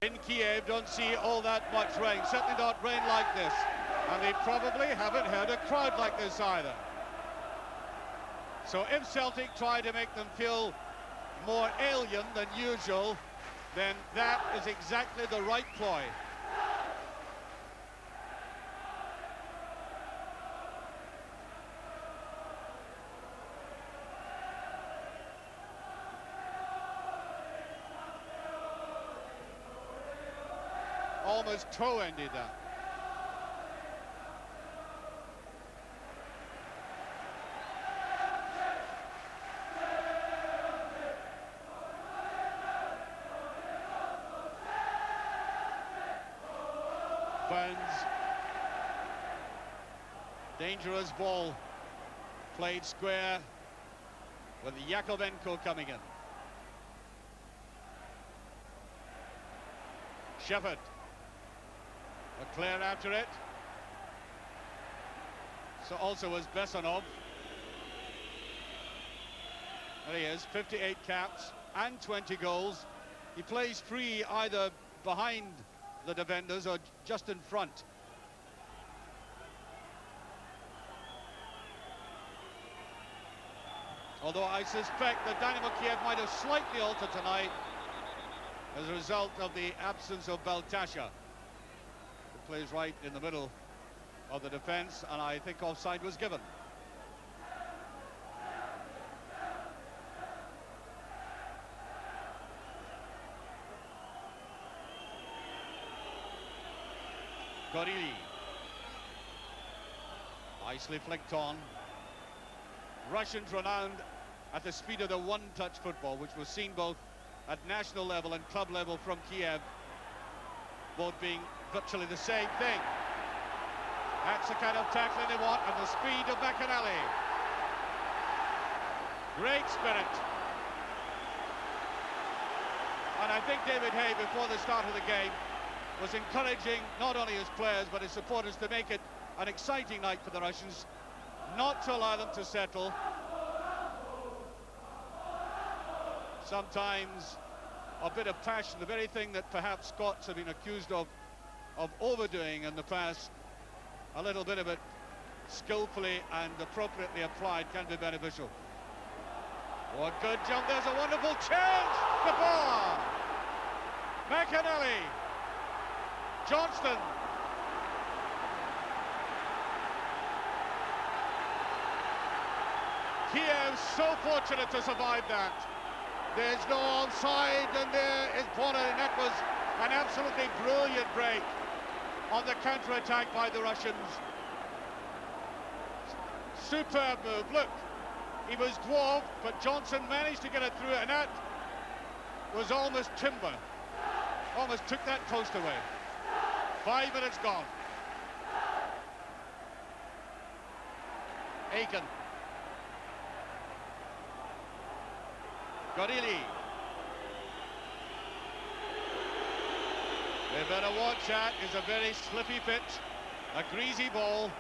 In Kiev don't see all that much rain, certainly not rain like this, and they probably haven't heard a crowd like this either. So if Celtic try to make them feel more alien than usual, then that is exactly the right ploy. Almost toe-ended that. Burns. Dangerous ball. Played square with Yakovenko coming in. Shepherd. Leclerc after it. So also was Bessanov. There he is, 58 caps and 20 goals. He plays free either behind the defenders or just in front. Although I suspect that Dynamo Kiev might have slightly altered tonight as a result of the absence of Baltasha. Plays right in the middle of the defence, and I think offside was given. Gorili. Nicely flicked on. Russians renowned at the speed of the one-touch football, which was seen both at national level and club level from Kiev, both being virtually the same thing. That's the kind of tackling they want, and the speed of McAnally. Great spirit. And I think David Hay, before the start of the game, was encouraging not only his players but his supporters to make it an exciting night for the Russians, not to allow them to settle. Sometimes a bit of passion, the very thing that perhaps Scots have been accused of overdoing in the past, a little bit of it skillfully and appropriately applied can be beneficial. What good jump, there's a wonderful chance! The ball! McAnally! Johnston! Kiev so fortunate to survive that. There's no offside, and there is Bonner, and that was an absolutely brilliant break on the counter-attack by the Russians. Superb move. Look, he was dwarfed, but Johnson managed to get it through, and that was almost timber. Almost took that post away. 5 minutes gone. Aiken. Gorili. They better watch that. It's a very slippy pitch, a greasy ball,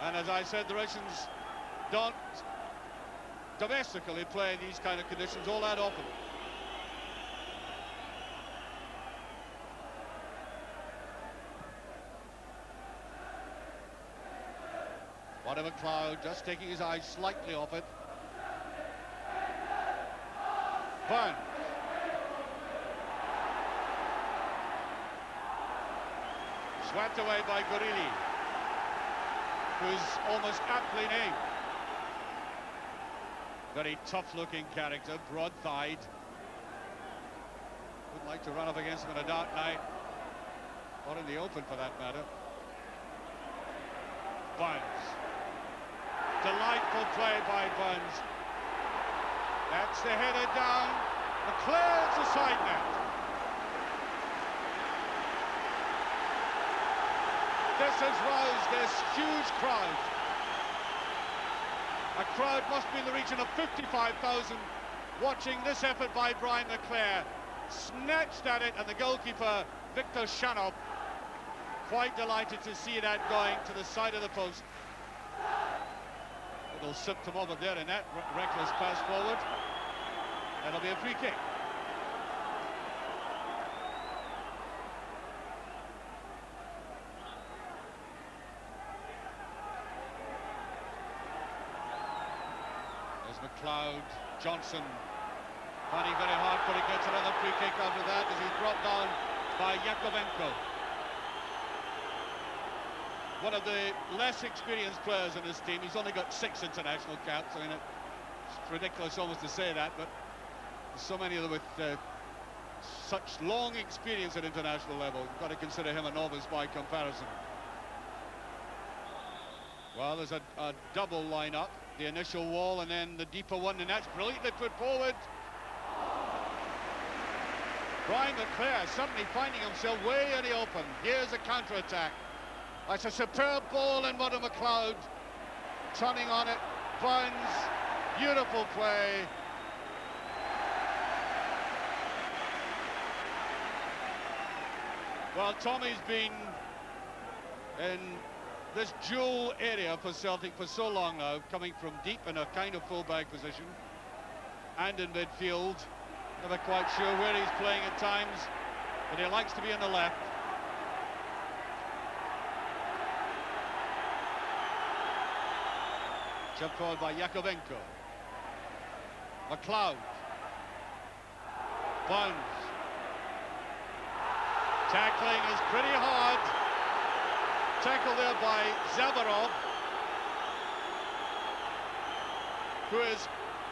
and as I said, the Russians don't domestically play in these kind of conditions all that often. Whatever Cloud just taking his eyes slightly off it. Burns. Swept away by Gorili, who's almost aptly named. Very tough-looking character, broad-thighed. Wouldn't like to run up against him in a dark night, or in the open for that matter. Burns. Delightful play by Burns. That's the header down. Leclerc's a side net. This has roused this huge crowd. A crowd must be in the region of 55,000 watching this effort by Brian Leclerc. Snatched at it, and the goalkeeper, Victor Shanov, quite delighted to see that going to the side of the post. Little symptom of it there in that reckless pass forward. That'll be a free kick. McLeod, Johnson finding very hard, but he gets another free kick after that as he's brought down by Yakovenko. One of the less experienced players in this team. He's only got 6 international caps. I mean, it's ridiculous almost to say that, but there's so many of them with such long experience at international level. You've got to consider him a novice by comparison. Well, there's a double line-up. The initial wall and then the deeper one, and that's brilliantly put forward. Brian McClare suddenly finding himself way in the open. Here's a counter-attack. That's a superb ball, and what a McLeod turning on it. Burns, beautiful play. Well, Tommy's been in this dual area for Celtic for so long now, coming from deep in a kind of full-back position and in midfield. Never quite sure where he's playing at times, but he likes to be on the left. Chipped forward by Yakovenko. McLeod. Bounds. Tackling is pretty hard. Tackle there by Zabarov, who is,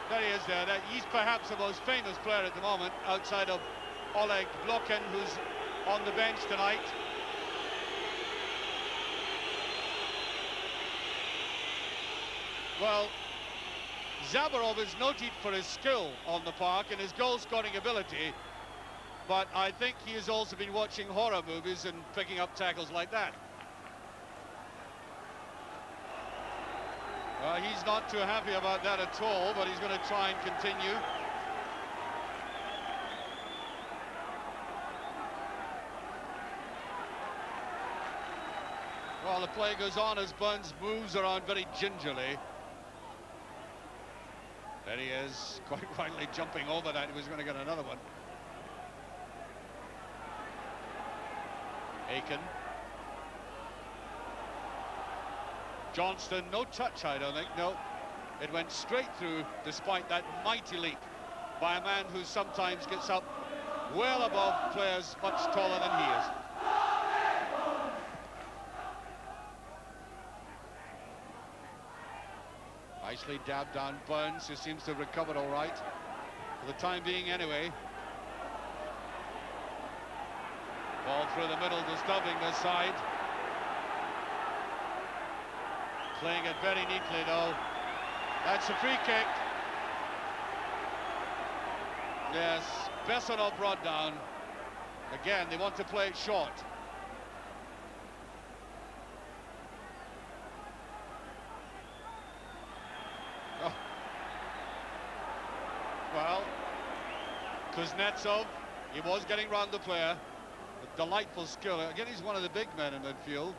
there he is there. He's perhaps the most famous player at the moment, outside of Oleg Blokin, who's on the bench tonight. Well, Zabarov is noted for his skill on the park and his goal-scoring ability, but I think he has also been watching horror movies and picking up tackles like that. Well, he's not too happy about that at all, but he's going to try and continue. Well, the play goes on as Burns moves around very gingerly. There he is, quite rightly jumping over that. He was going to get another one. Aiken. Johnston, no touch, I don't think, no. It went straight through, despite that mighty leap by a man who sometimes gets up well above players much taller than he is. Nicely dabbed down Burns, who seems to have recovered all right, for the time being anyway. Ball through the middle, disturbing this side. Playing it very neatly, though. That's a free kick. Yes, Bessonov brought down. Again, they want to play it short. Oh. Well, Kuznetsov, he was getting round the player. With delightful skill. Again, he's one of the big men in midfield.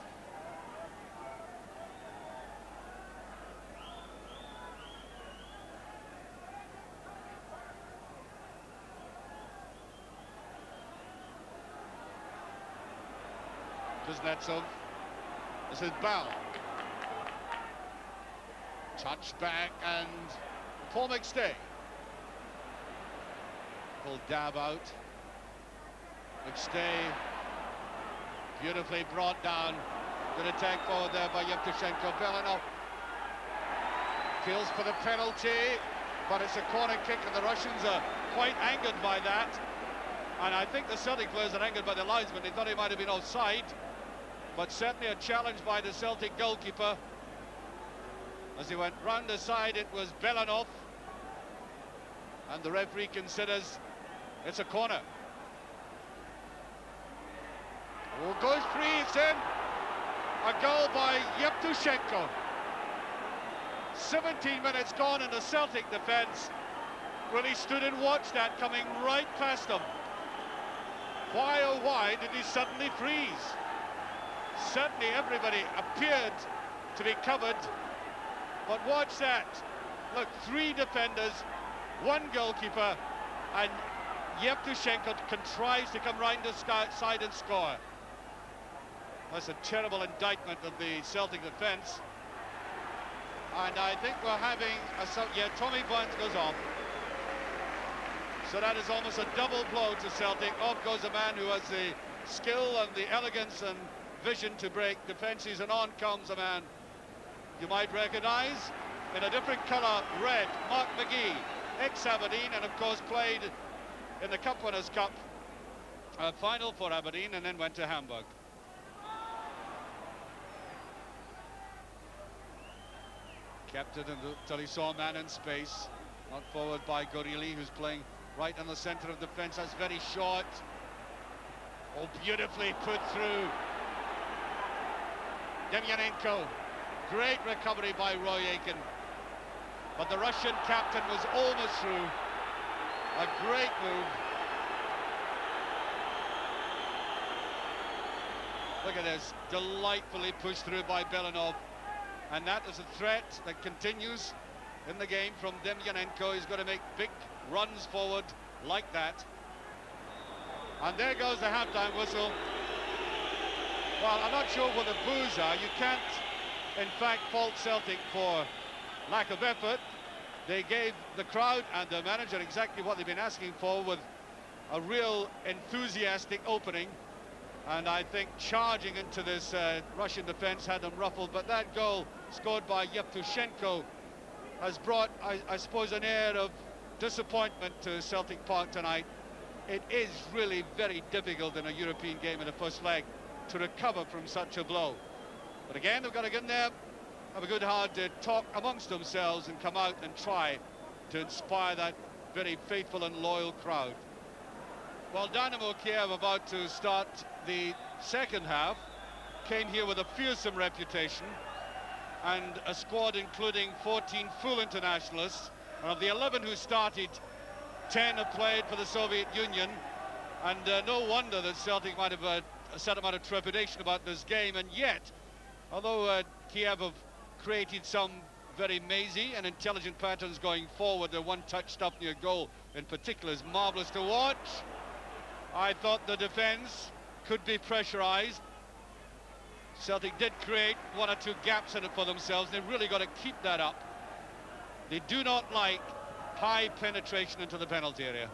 Kuznetsov. This is Bell. Touch back and Paul McStay. Full dab out. McStay beautifully brought down. Good attack forward there by Yevtushenko. Belanov feels for the penalty, but it's a corner kick and the Russians are quite angered by that. And I think the Celtic players are angered by the linesman. They thought he might have been offside, but certainly a challenge by the Celtic goalkeeper. As he went round the side, it was Belanov, and the referee considers it's a corner. Oh, goes free, it's in. A goal by Yevtushenko. 17 minutes gone in the Celtic defence. Really stood and watched that coming right past him. Why, oh why, did he suddenly freeze? Certainly everybody appeared to be covered. But watch that. Look, 3 defenders, 1 goalkeeper, and Yevtushenko contrives to come round the side and score. That's a terrible indictment of the Celtic defence. And I think we're having yeah, Tommy Burns goes off. So that is almost a double blow to Celtic. Off goes a man who has the skill and the elegance and vision to break defences, and on comes a man you might recognise in a different colour, red, Mark McGee, ex-Aberdeen, and of course played in the Cup Winners' Cup final for Aberdeen and then went to Hamburg. Kept it until he saw a man in space, not forward by Gorilli, who's playing right in the centre of defence. That's very short. Oh, beautifully put through. Demyanenko. Great recovery by Roy Aitken. But the Russian captain was almost through. A great move. Look at this. Delightfully pushed through by Belanov. And that is a threat that continues in the game from Demyanenko. He's got to make big runs forward like that. And there goes the half-time whistle. Well, I'm not sure what the boos are. You can't, in fact, fault Celtic for lack of effort. They gave the crowd and the manager exactly what they've been asking for, with a real enthusiastic opening. And I think charging into this Russian defence had them ruffled. But that goal scored by Yevtushenko has brought, I suppose, an air of disappointment to Celtic Park tonight. It is really very difficult in a European game in the first leg to recover from such a blow. But again, they've got to get in there, have a good hard talk amongst themselves and come out and try to inspire that very faithful and loyal crowd. Well, Dynamo Kiev, about to start the second half, came here with a fearsome reputation and a squad including 14 full internationalists. And of the 11 who started, 10 have played for the Soviet Union, and no wonder that Celtic might have a set amount of trepidation about this game. And yet, although Kiev have created some very mazy and intelligent patterns going forward, the one-touch stuff near goal in particular is marvellous to watch. I thought the defence could be pressurised. Celtic did create one or two gaps in it for themselves. They've really got to keep that up. They do not like high penetration into the penalty area.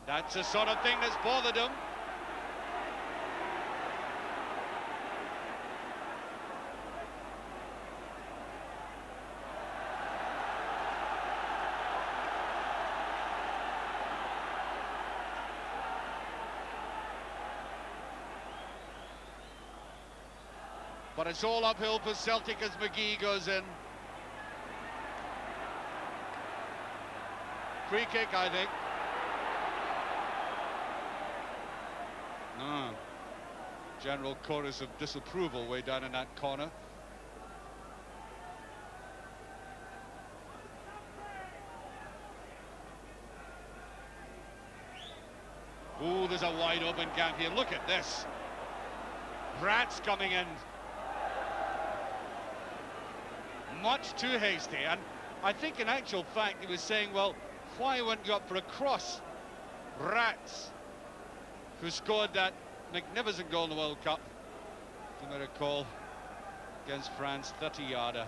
That's the sort of thing that's bothered them. But it's all uphill for Celtic as McGee goes in. Free kick, I think. No. General chorus of disapproval way down in that corner. Oh, there's a wide open gap here. Look at this. Rats coming in. Much too hasty, and I think in actual fact he was saying, well, why wouldn't you up for a cross? Rats, who scored that magnificent goal in the World Cup, if you may recall, against France, 30-yarder.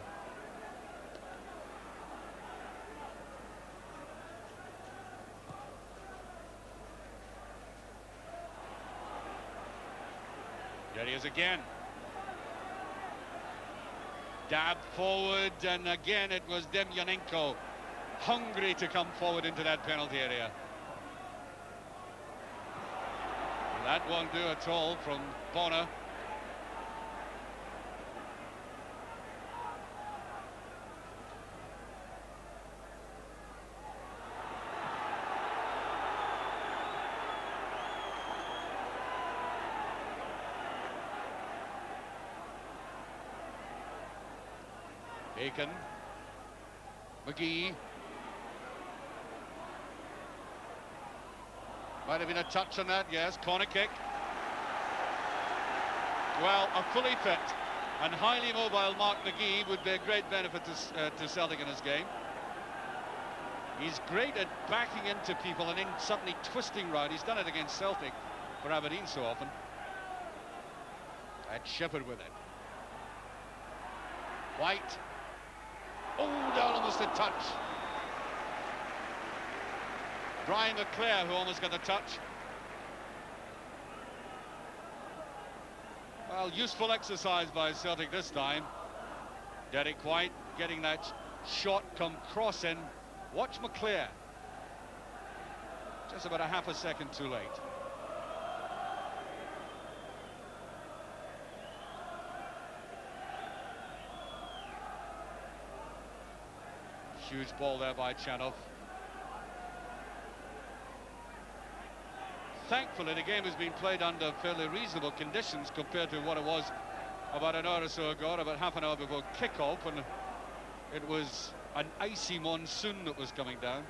There he is again. Dab forward, and again it was Demyanenko, hungry to come forward into that penalty area. That won't do at all from Bonner. Aitken, McGee. Might have been a touch on that, yes, corner kick. Well, a fully fit and highly mobile Mark McGee would be a great benefit to Celtic in his game. He's great at backing into people and then suddenly twisting round. He's done it against Celtic for Aberdeen so often. At Shepherd with it. White. Oh, down almost a touch. Brian McClare, who almost got a touch. Well, useful exercise by Celtic this time. Derek White getting that shot come cross in. Watch McClare. Just about a half a second too late. Huge ball there by Chanov. Thankfully, the game has been played under fairly reasonable conditions compared to what it was about an hour or so ago, about half an hour before kick-off, and it was an icy monsoon that was coming down.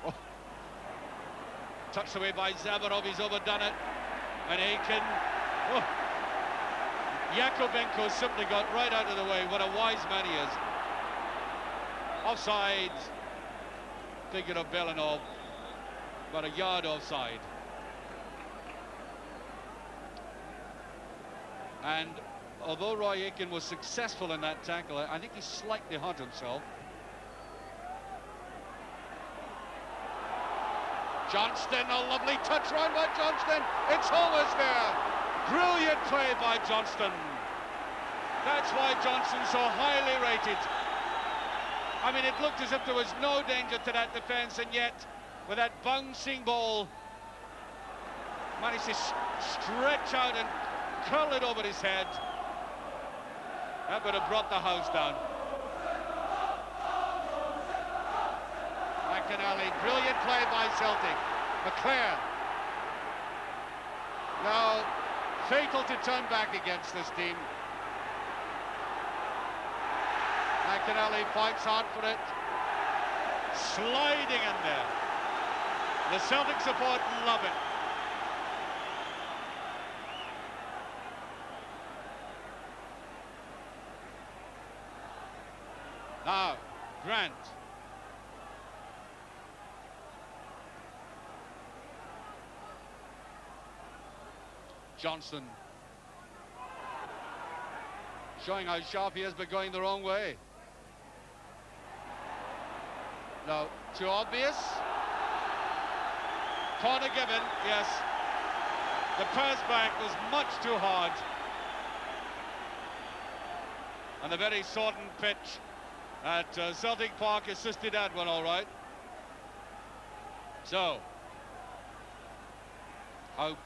Oh. Touched away by Zabarov, he's overdone it. And Aiken. Oh. Yakovenko simply got right out of the way. What a wise man he is. Offside. Figure of Belanov, about a yard offside. And although Roy Aiken was successful in that tackle, I think he slightly hurt himself. Johnston, a lovely touch round by Johnston. It's almost there. Brilliant play by Johnston. That's why Johnston's so highly rated. I mean, it looked as if there was no danger to that defence, and yet, with that bouncing ball, managed to stretch out and curl it over his head. That would have brought the house down. McInally, brilliant play by Celtic. McClare. Now, fatal to turn back against this team. McInally fights hard for it. Sliding in there. The Celtic support love it. Now, Grant. Johnson. Showing how sharp he is, but going the wrong way. No, too obvious. Corner given, yes. The pass back was much too hard. And the very sodden pitch at Celtic Park assisted that one all right. So, how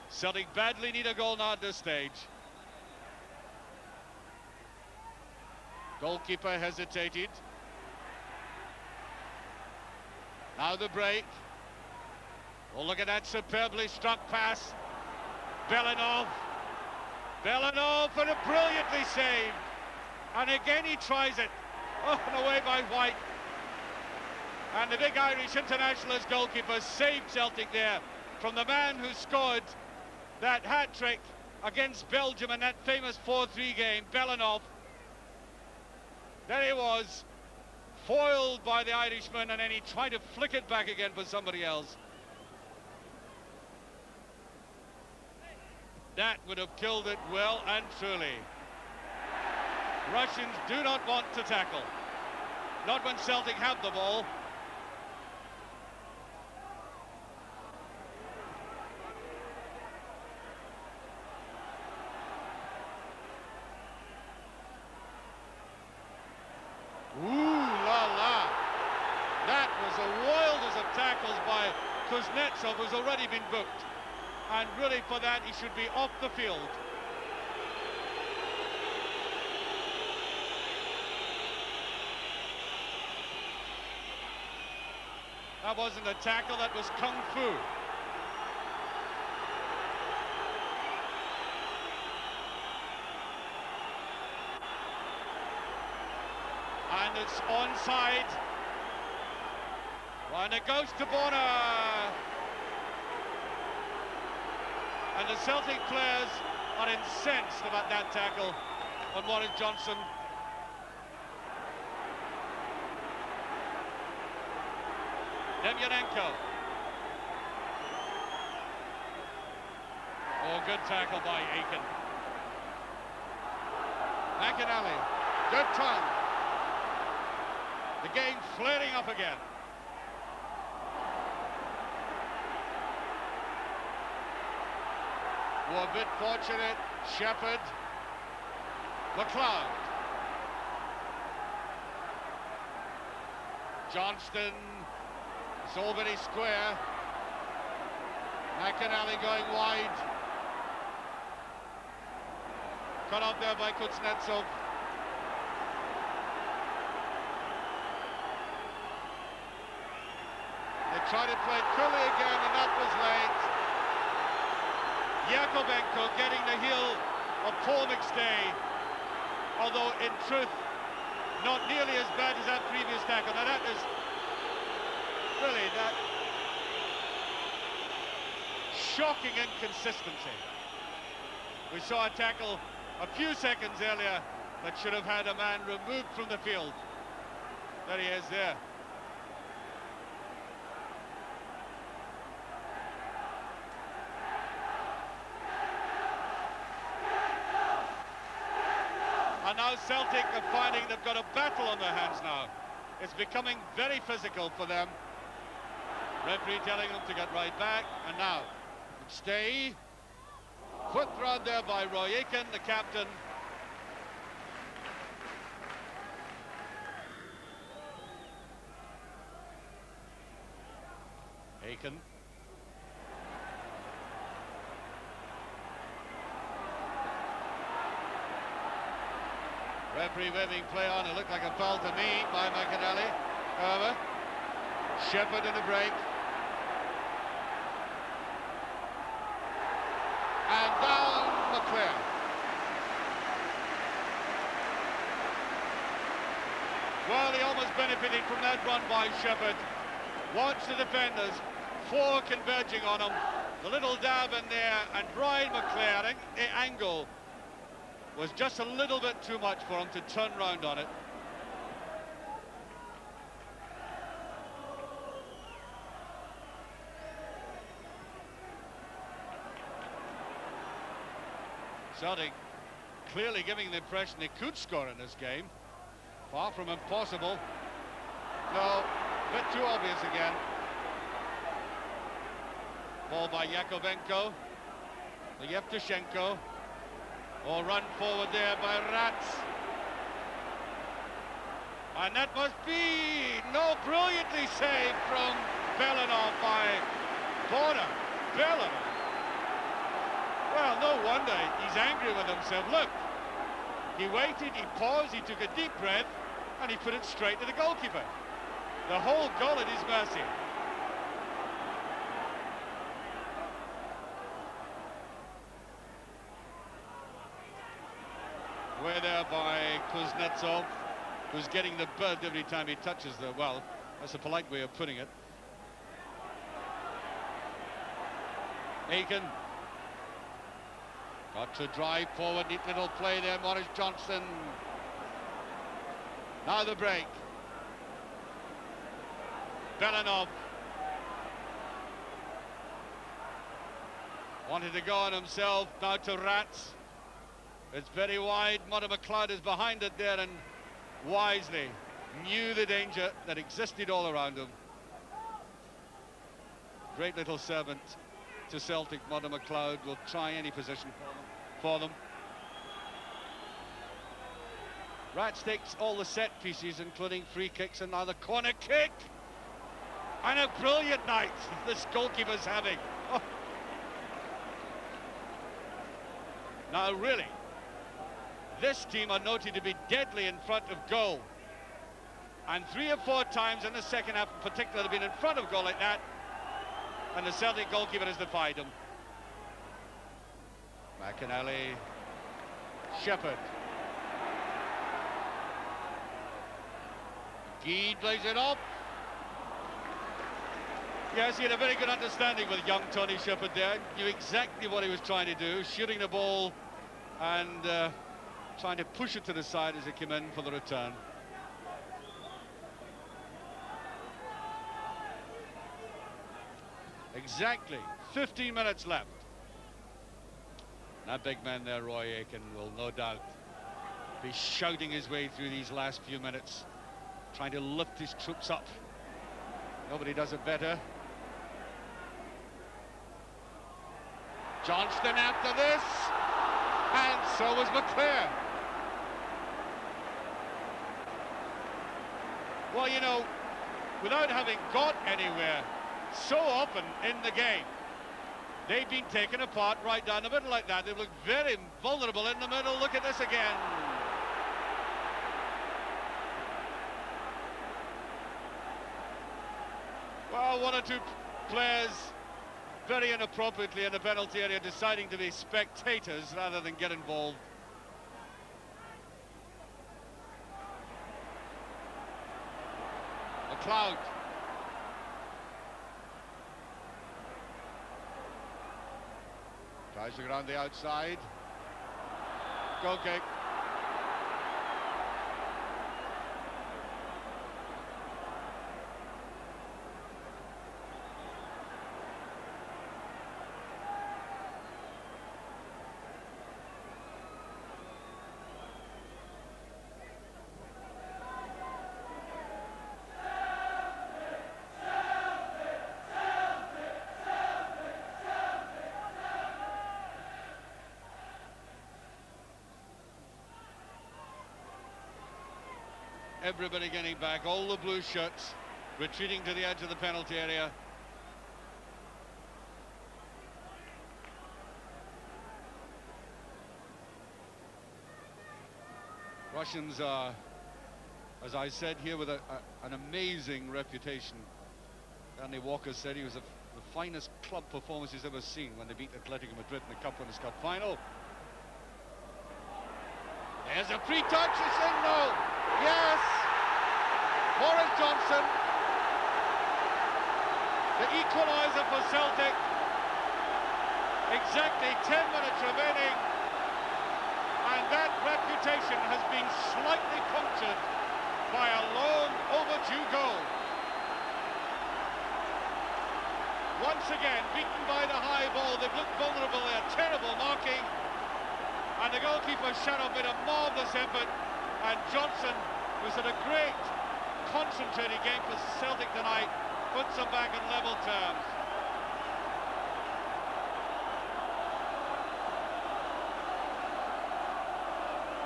Celtic badly need a goal now at this stage. Goalkeeper hesitated. Now the break. Oh, look at that superbly struck pass. Belanov. Belanov, and a brilliantly saved. And again he tries it. Oh, and away by White. And the big Irish internationalist goalkeeper saved Celtic there from the man who scored that hat-trick against Belgium in that famous 4-3 game, Belanov. There he was, foiled by the Irishman, and then he tried to flick it back again for somebody else. That would have killed it well and truly. Russians do not want to tackle. Not when Celtic have the ball. Ooh la la. That was the wildest of tackles by Kuznetsov, who's already been booked. And really for that he should be off the field. That wasn't a tackle, that was kung fu. And it's onside. And it goes to Bonner. And the Celtic players are incensed about that tackle on Warren Johnson. Demyanenko. Oh, good tackle by Aiken. McAnally, good turn. The game flaring up again. Were a bit fortunate. Shepherd. McLeod. Johnston. It's all very square. McAnally going wide. Cut off there by Kuznetsov. They tried to play Curly again, and that was late. Yakovenko getting the heel of Paul McStay, although in truth not nearly as bad as that previous tackle. Now that is really that shocking inconsistency. We saw a tackle a few seconds earlier that should have had a man removed from the field. There he is there. And now Celtic are finding they've got a battle on their hands now. It's becoming very physical for them. Referee telling them to get right back, and now stay. Foot run there by Roy Aiken, the captain. Aiken. Referee waving play on. It looked like a foul to me by McAnally. However, Shepherd in the break. And down McClare. Well, he almost benefited from that run by Shepherd. Watch the defenders, four converging on him. The little dab in there, and Brian McClare, I think the angle was just a little bit too much for him to turn round on it. Celtic clearly giving the impression they could score in this game. Far from impossible. No, a bit too obvious again. Ball by Yakovenko. Yevtushenko. Or run forward there by Rats. And that must be brilliantly saved from Belanov by Border. Belanov. Well, no wonder he's angry with himself. Look, he waited, he paused, he took a deep breath, and he put it straight to the goalkeeper. The whole goal at his mercy. We're there by Kuznetsov, who's getting the bird every time he touches the, well, that's a polite way of putting it. Aiken. Got to drive forward, neat little play there, Maurice Johnston. Now the break. Belanov. Wanted to go on himself, now to Rats. It's very wide. Mother McLeod is behind it there and wisely knew the danger that existed all around him. Great little servant to Celtic. Mother McLeod will try any position for them. Rats takes all the set pieces, including free kicks, and now the corner kick. And a brilliant night this goalkeeper's having. Oh. Now really, this team are noted to be deadly in front of goal. And 3 or 4 times in the second half in particular they've been in front of goal like that, and the Celtic goalkeeper has defied them. McAnally, Shepherd. Geed plays it up. Yes, he had a very good understanding with young Tony Shepherd there. Knew exactly what he was trying to do, shooting the ball and trying to push it to the side as it came in for the return. Exactly 15 minutes left. That big man there, Roy Aiken, will no doubt be shouting his way through these last few minutes, trying to lift his troops up. Nobody does it better. Johnston after this, and so was McClare. Well, you know, without having got anywhere, so often in the game, they've been taken apart right down the middle like that. They look very vulnerable in the middle. Look at this again. Well, one or two players very inappropriately in the penalty area deciding to be spectators rather than get involved. McLeod. Tries to get on the outside. Goal kick. Everybody getting back, all the blue shirts retreating to the edge of the penalty area. Russians are, as I said here, with an amazing reputation. Danny Walker said he was the finest club performance he's ever seen when they beat Atletico Madrid in the Cup Winners' Cup final. There's a free touch, he's saying no. Yes! Boris Johnson, the equaliser for Celtic. Exactly 10 minutes remaining, and that reputation has been slightly punctured by a long overdue goal. Once again, beaten by the high ball, they've looked vulnerable there, terrible marking, and the goalkeeper Shadow made a marvellous effort, and Johnson, who's had a great concentrated game for Celtic tonight, puts them back in level terms.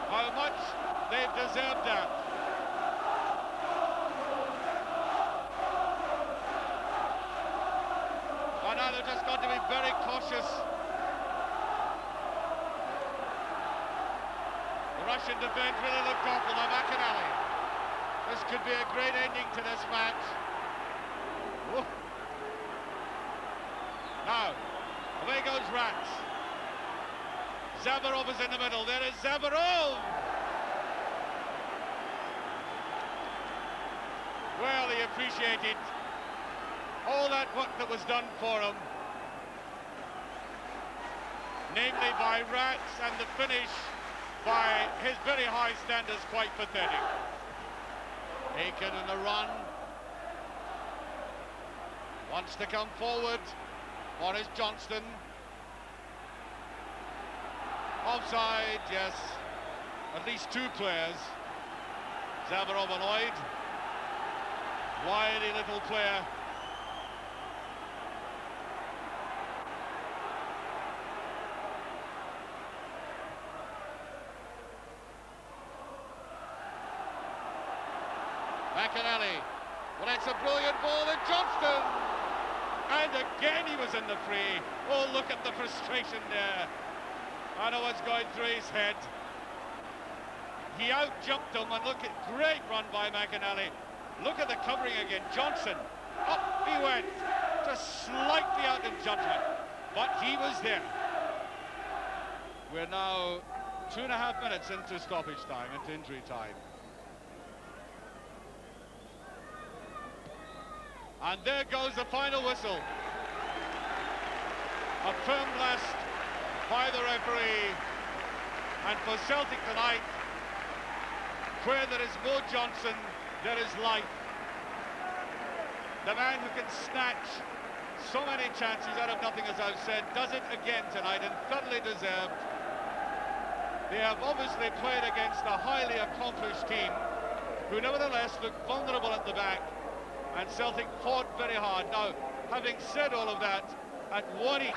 How much they've deserved that. And now they've just got to be very cautious. The Russian defence really looked awful. Now McInally. This could be a great ending to this match. Whoa. Now, away goes Rats. Zabarov is in the middle. There is Zabarov! Well, he appreciated all that work that was done for him, namely by Rats, and the finish by his very high standards quite pathetic. Aiken in the run. Wants to come forward. Boris Johnston. Offside, yes. At least two players. Zabarov annoyed. Wily little player. McInally. Well, it's a brilliant ball in Johnston. And again he was in the free. Oh, look at the frustration there. I know what's going through his head. He out-jumped him, and look at great run by McInally. Look at the covering again. Johnson, up he went. Just slightly out of judgment, but he was there. We're now 2.5 minutes into stoppage time, into injury time. And there goes the final whistle. A firm blast by the referee. And for Celtic tonight, where there is Mo Johnson, there is life. The man who can snatch so many chances out of nothing, as I've said, does it again tonight, and thoroughly deserved. They have obviously played against a highly accomplished team who nevertheless looked vulnerable at the back, and Celtic fought very hard. Now, having said all of that, at 1-each